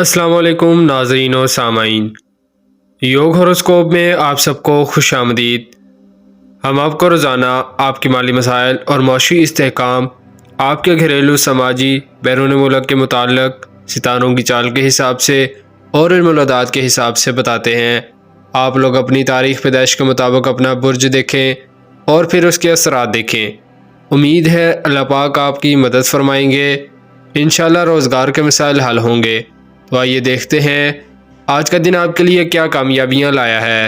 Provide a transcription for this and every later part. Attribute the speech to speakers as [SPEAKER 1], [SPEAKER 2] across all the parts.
[SPEAKER 1] अस्सलाम वालेकुम नाज़रीन और सामाईन। योग होरोस्कोप में आप सबको खुश आमदीद। हम आपको रोज़ाना आपके माली मसाइल और मौशी इस्तेहकाम, आपके घरेलू समाजी बैरून मुल्क के मुताल्लिक़ सितारों की चाल के हिसाब से और इल्मुल-अदात के हिसाब से बताते हैं। आप लोग अपनी तारीख़ पैदाइश के मुताबिक अपना बुर्ज देखें और फिर उसके असरात देखें। उम्मीद है अल्लाह पाक आपकी मदद फरमाएंगे। इंशाअल्लाह रोज़गार के मसाइल हल होंगे। तो आइए देखते हैं आज का दिन आपके लिए क्या कामयाबियां लाया है।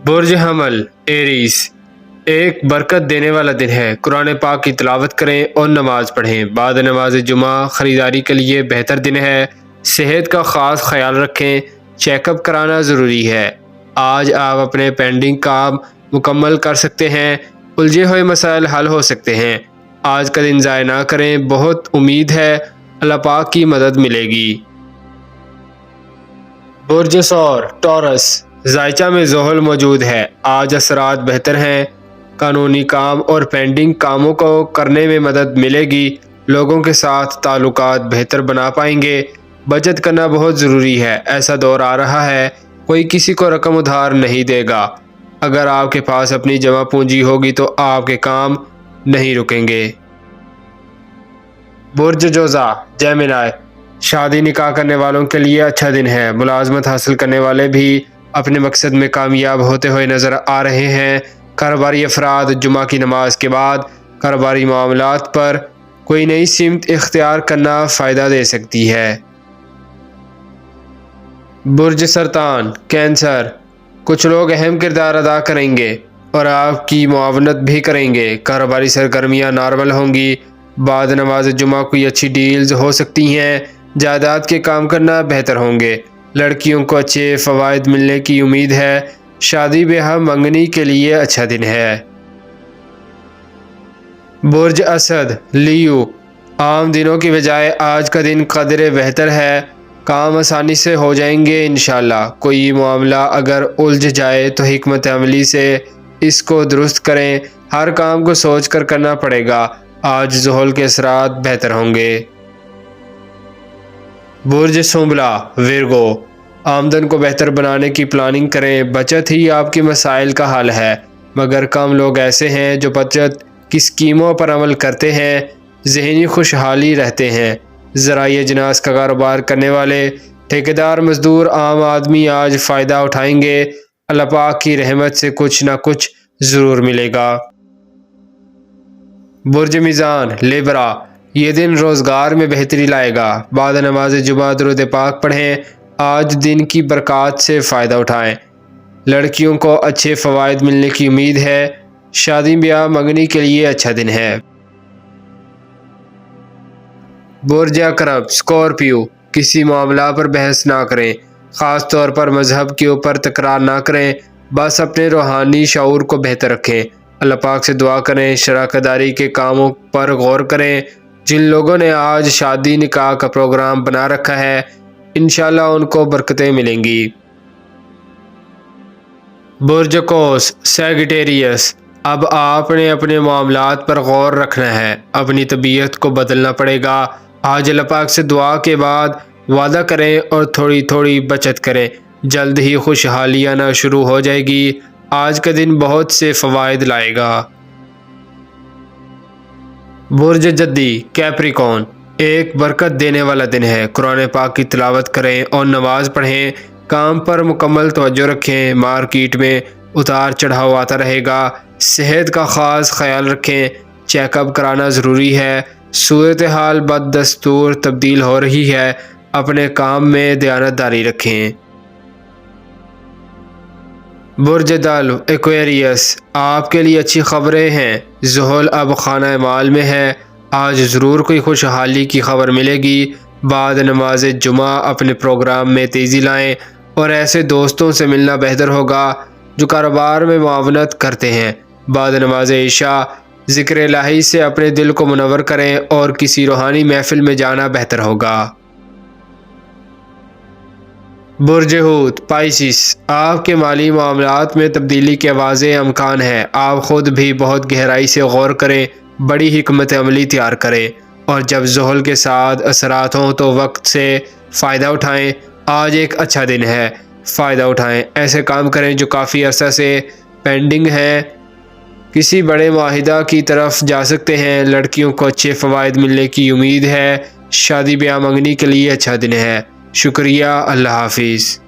[SPEAKER 1] बुर्ज हमल एरीज, एक बरकत देने वाला दिन है। कुरान पाक की तिलावत करें और नमाज पढ़ें। बाद नमाज जुमा ख़रीदारी के लिए बेहतर दिन है। सेहत का ख़ास ख्याल रखें, चेकअप कराना ज़रूरी है। आज आप अपने पेंडिंग काम मुकम्मल कर सकते हैं। उलझे हुए मसाइल हल हो सकते हैं। आज का दिन ज़ाया ना करें, बहुत उम्मीद है अल्लाह पाक की मदद मिलेगी। बुर्ज सौर टॉरस, जायचा में ज़ोहल मौजूद है। आज असरात बेहतर हैं। कानूनी काम और पेंडिंग कामों को करने में मदद मिलेगी। लोगों के साथ ताल्लुकात बेहतर बना पाएंगे। बचत करना बहुत ज़रूरी है। ऐसा दौर आ रहा है कोई किसी को रकम उधार नहीं देगा। अगर आपके पास अपनी जमा पूंजी होगी तो आपके काम नहीं रुकेंगे। बुर्ज जोज़ा जेमिनाई, शादी निकाह करने वालों के लिए अच्छा दिन है। मुलाजमत हासिल करने वाले भी अपने मकसद में कामयाब होते हुए नज़र आ रहे हैं। कारोबारी अफराद जुमा की नमाज के बाद कारोबारी मामलात पर कोई नई सिमत इख्तियार करना फ़ायदा दे सकती है। बुर्ज सरतान कैंसर, कुछ लोग अहम किरदार अदा करेंगे और आपकी मुआवनत भी करेंगे। कारोबारी सरगर्मियाँ नॉर्मल होंगी। बाद नमाज जुमा कोई अच्छी डील्स हो सकती हैं। जायदाद के काम करना बेहतर होंगे। लड़कियों को अच्छे फ़वाइद मिलने की उम्मीद है। शादी ब्याह मंगनी के लिए अच्छा दिन है। बुर्ज असद लियो, आम दिनों की बजाय आज का दिन कदरे बेहतर है। काम आसानी से हो जाएंगे इंशाल्लाह। कोई मामला अगर उलझ जाए तो हिकमत अमली से इसको दुरुस्त करें। हर काम को सोच कर करना पड़ेगा। आज ज़ोहल के असरात बेहतर होंगे। बुर्ज सुंबला विरगो, आमदन को बेहतर बनाने की प्लानिंग करें। बचत ही आपके मसाइल का हल है, मगर कम लोग ऐसे हैं जो बचत की स्कीमों पर अमल करते हैं। ज़हनी खुशहाली रहते हैं। ज़राए जनास का कारोबार करने वाले ठेकेदार मजदूर आम आदमी आज फ़ायदा उठाएंगे। अल्लाह पाक की रहमत से कुछ ना कुछ ज़रूर मिलेगा। बुर्ज मीज़ान लिब्रा, ये दिन रोज़गार में बेहतरी लाएगा। बाद नमाज जुमा दुरूद पाक पढ़ें। आज दिन की बरक़ात से फ़ायदा उठाएं। लड़कियों को अच्छे फ़वाइद मिलने की उम्मीद है। शादी ब्याह मंगनी के लिए अच्छा दिन है। बुर्ज अकरब स्कॉर्पियो, किसी मामला पर बहस ना करें। ख़ास तौर पर मजहब के ऊपर तकरार ना करें। बस अपने रूहानी शऊर को बेहतर रखें। अल्लाह पाक से दुआ करें। शराकतदारी के कामों पर गौर करें। जिन लोगों ने आज शादी निकाह का प्रोग्राम बना रखा है इंशाल्लाह उनको बरकतें मिलेंगी। बुर्ज कौस सैगिटेरियस, अब आपने अपने मामलात पर गौर रखना है। अपनी तबीयत को बदलना पड़ेगा। आज अल्लाह पाक से दुआ के बाद वादा करें और थोड़ी थोड़ी बचत करें। जल्द ही खुशहाली आना शुरू हो जाएगी। आज का दिन बहुत से फ़वाइद लाएगा। बुर्ज जद्दी कैप्रिकॉन, एक बरकत देने वाला दिन है। कुरान पाक की तिलावत करें और नमाज पढ़ें। काम पर मुकम्मल तवज्जो रखें। मार्केट में उतार चढ़ाव आता रहेगा। सेहत का ख़ास ख्याल रखें। चेकअप कराना ज़रूरी है। सूरत हाल बदस्तूर तब्दील हो रही है। अपने काम में दयानतदारी रखें। बुर्ज दल एक्वेरियस, आपके लिए अच्छी खबरें हैं। ज़ोहल अब खाना माल में है। आज ज़रूर कोई खुशहाली की खबर मिलेगी। बाद नमाज जुमा अपने प्रोग्राम में तेज़ी लाएं और ऐसे दोस्तों से मिलना बेहतर होगा जो कारोबार में मुआवनत करते हैं। बाद नमाज इशा ज़िक्र इलाही से अपने दिल को मुनव्वर करें और किसी रूहानी महफिल में जाना बेहतर होगा। برج حوت پائسس، آپ کے مالی معاملات میں تبدیلی کے واضح امکان ہے۔ آپ خود بھی بہت گہرائی سے غور کریں، بڑی حکمت عملی تیار کریں، اور جب زحل کے ساتھ اثرات ہوں تو وقت سے فائدہ اٹھائیں۔ آج ایک اچھا دن ہے، فائدہ اٹھائیں، ایسے کام کریں جو کافی عرصہ سے پینڈنگ ہیں، کسی بڑے معاہدہ کی طرف جا سکتے ہیں۔ لڑکیوں کو اچھے فوائد ملنے کی امید ہے، شادی بیاہ منگنی کے لیے اچھا دن ہے۔ شکریہ، اللہ حافظ۔